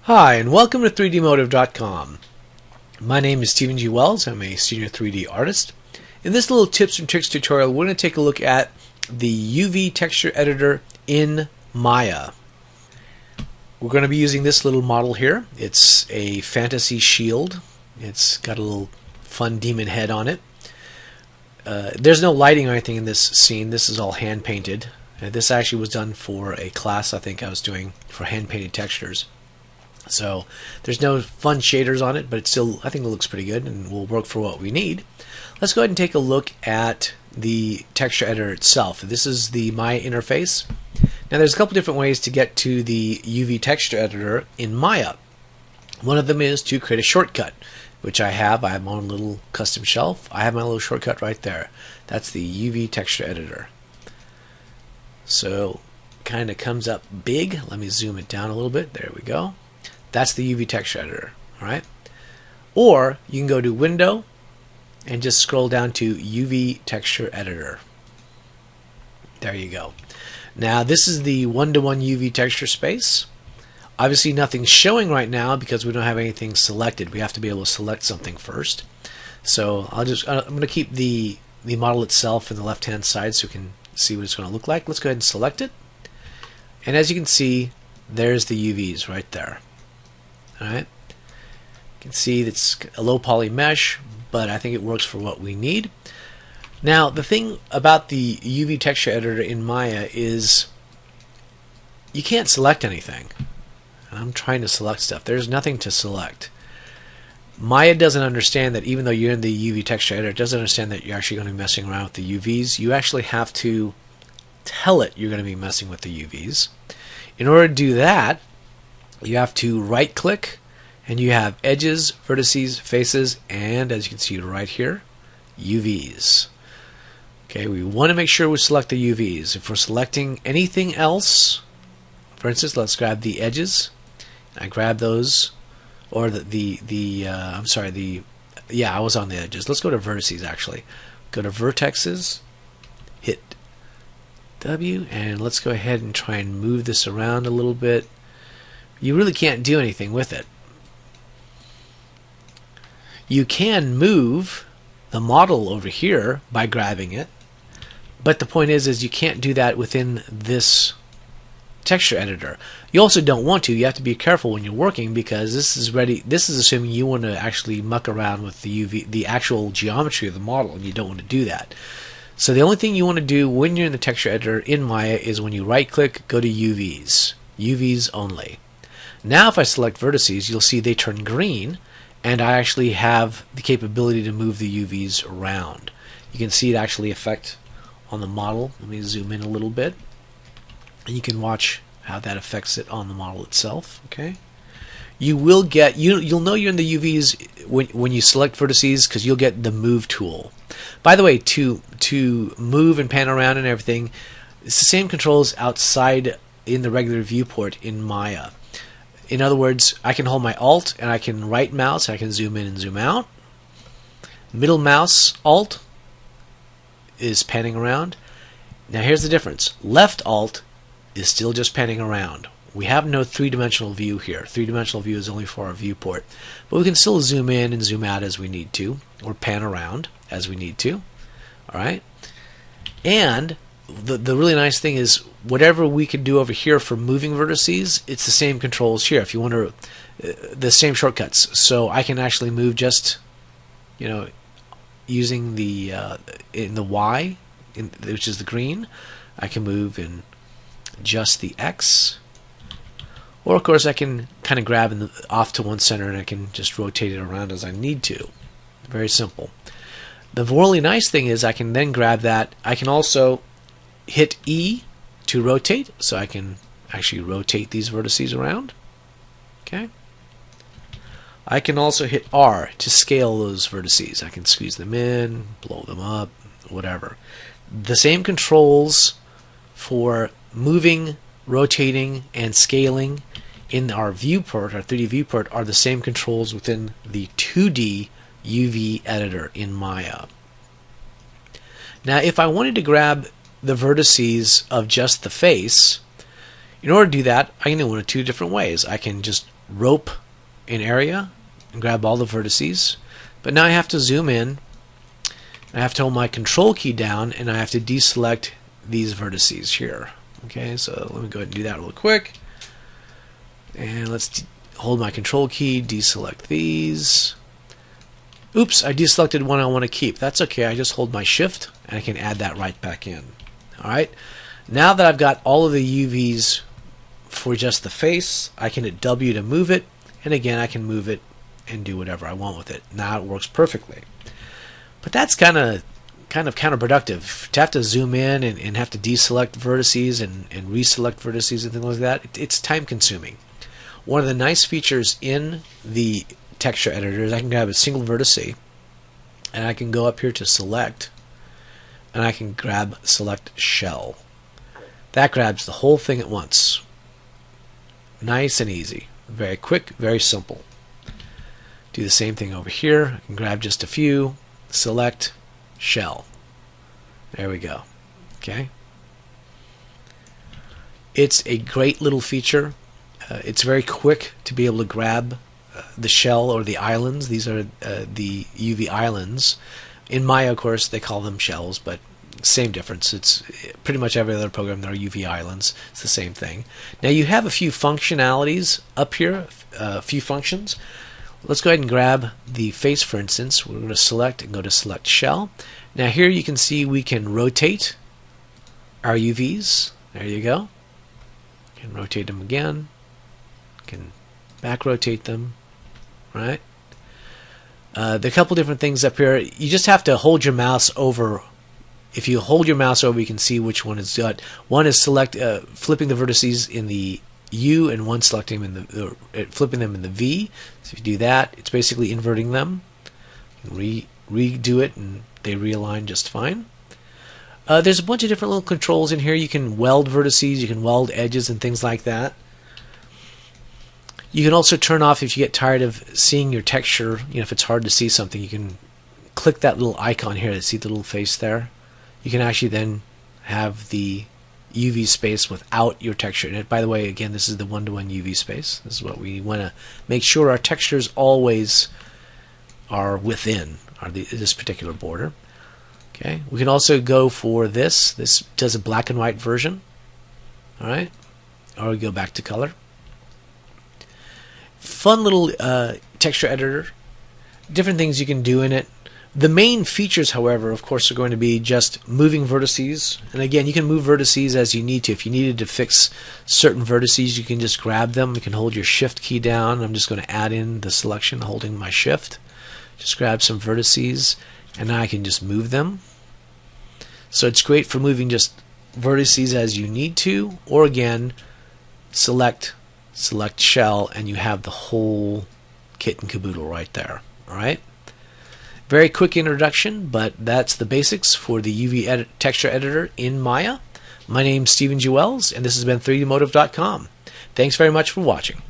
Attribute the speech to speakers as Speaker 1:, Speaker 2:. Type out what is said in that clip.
Speaker 1: Hi, and welcome to 3dmotive.com. My name is Stephen G. Wells. I'm a senior 3D artist. In this little tips and tricks tutorial, we're going to take a look at the UV texture editor in Maya. We're going to be using this little model here. It's a fantasy shield. It's got a little fun demon head on it. There's no lighting or anything in this scene. This is all hand painted. This actually was done for a class I think I was doing for hand painted textures. So there's no fun shaders on it, but it still, I think it looks pretty good and will work for what we need. Let's go ahead and take a look at the texture editor itself. This is the Maya interface. Now there's a couple different ways to get to the UV texture editor in Maya. One of them is to create a shortcut, which I have. I have my own little custom shelf. I have my little shortcut right there. That's the UV texture editor. So kind of comes up big. Let me zoom it down a little bit. There we go. That's the UV texture editor, all right? Or you can go to Window and just scroll down to UV texture editor. There you go. Now this is the one-to-one UV texture space. Obviously nothing's showing right now because we don't have anything selected. We have to be able to select something first. So I'm going to keep the model itself in the left-hand side so we can see what it's going to look like. Let's go ahead and select it. And as you can see, there's the UVs right there. Alright, you can see it's a low poly mesh, but I think it works for what we need. Now the thing about the UV texture editor in Maya is you can't select anything. I'm trying to select stuff. There's nothing to select. Maya doesn't understand that even though you're in the UV texture editor, it doesn't understand that you're actually going to be messing around with the UVs. You actually have to tell it you're going to be messing with the UVs. In order to do that, you have to right click and you have edges, vertices, faces, and as you can see right here, UVs. Okay, we want to make sure we select the UVs. If we're selecting anything else, for instance, let's grab the edges. I grab those, or I was on the edges. Let's go to vertices actually. Go to vertexes, hit W, and let's go ahead and try and move this around a little bit. You really can't do anything with it. You can move the model over here by grabbing it, but the point is you can't do that within this texture editor. You also don't want to. You have to be careful when you're working because this is assuming you want to actually muck around with the actual geometry of the model, and you don't want to do that. So the only thing you want to do when you're in the texture editor in Maya is when you right click, go to UVs. UVs only. Now if I select vertices, you'll see they turn green, and I actually have the capability to move the UVs around. You can see it actually affect on the model. Let me zoom in a little bit, and you can watch how that affects it on the model itself. Okay, you will get you'll know you're in the UVs when you select vertices because you'll get the move tool. By the way, to move and pan around and everything, it's the same controls outside in the regular viewport in Maya. In other words, I can hold my Alt and I can right mouse, I can zoom in and zoom out. Middle mouse Alt is panning around. Now here's the difference. Left Alt is still just panning around. We have no three-dimensional view here. Three-dimensional view is only for our viewport. But we can still zoom in and zoom out as we need to, or pan around as we need to. Alright? And the really nice thing is whatever we can do over here for moving vertices, it's the same controls here. If you want to, the same shortcuts. So I can actually move just, using the in the Y, which is the green. I can move in just the X, or of course I can kind of grab off to one center and I can just rotate it around as I need to. Very simple. The really nice thing is I can then grab that. I can also hit E to rotate, so I can actually rotate these vertices around. Okay. I can also hit R to scale those vertices. I can squeeze them in, blow them up, whatever. The same controls for moving, rotating, and scaling in our viewport, our 3D viewport, are the same controls within the 2D UV editor in Maya. Now if I wanted to grab the vertices of just the face, in order to do that, I can do one of two different ways. I can just rope an area and grab all the vertices. But now I have to zoom in. I have to hold my control key down and I have to deselect these vertices here. Okay, so let me go ahead and do that real quick. And let's hold my control key, deselect these. Oops, I deselected one I want to keep. That's okay, I just hold my shift and I can add that right back in. Alright, now that I've got all of the UVs for just the face, I can hit W to move it, and again I can move it and do whatever I want with it. Now it works perfectly. But that's kind of counterproductive. To have to zoom in and have to deselect vertices and reselect vertices and things like that, it's time consuming. One of the nice features in the texture editor is I can grab a single vertex and I can go up here to select and I can grab select shell. That grabs the whole thing at once. Nice and easy. Very quick, very simple. Do the same thing over here. I can grab just a few, select shell. There we go. Okay. It's a great little feature. It's very quick to be able to grab the shell or the islands. These are the UV islands. In Maya, of course, they call them shells, but same difference. It's pretty much every other program there are UV islands. It's the same thing. Now you have a few functionalities up here, a few functions. Let's go ahead and grab the face, for instance. We're going to select and go to select shell. Now here you can see we can rotate our UVs. There you go. Can rotate them again. Can back rotate them. Right? There are a couple different things up here. You just have to hold your mouse over. If you hold your mouse over, you can see which one is got. One is flipping the vertices in the U, and one selecting them in flipping them in the V. So if you do that, it's basically inverting them. You can redo it, and they realign just fine. There's a bunch of different little controls in here. You can weld vertices, you can weld edges, and things like that. You can also turn off if you get tired of seeing your texture. You know, if it's hard to see something, you can click that little icon here to see the little face there. You can actually then have the UV space without your texture in it. By the way, again, this is the one-to-one UV space. This is what we want to make sure our textures always are within this particular border. Okay, we can also go for this. This does a black and white version. All right, or we go back to color. Fun little texture editor. Different things you can do in it. The main features, however, of course, are going to be just moving vertices. And again, you can move vertices as you need to. If you needed to fix certain vertices, you can just grab them. You can hold your shift key down. I'm just going to add in the selection holding my shift. Just grab some vertices, and now I can just move them. So it's great for moving just vertices as you need to, or again, select shell, and you have the whole kit and caboodle right there. All right. Very quick introduction, but that's the basics for the UV texture editor in Maya. My name's Stephen G. Wells, and this has been 3dmotive.com. Thanks very much for watching.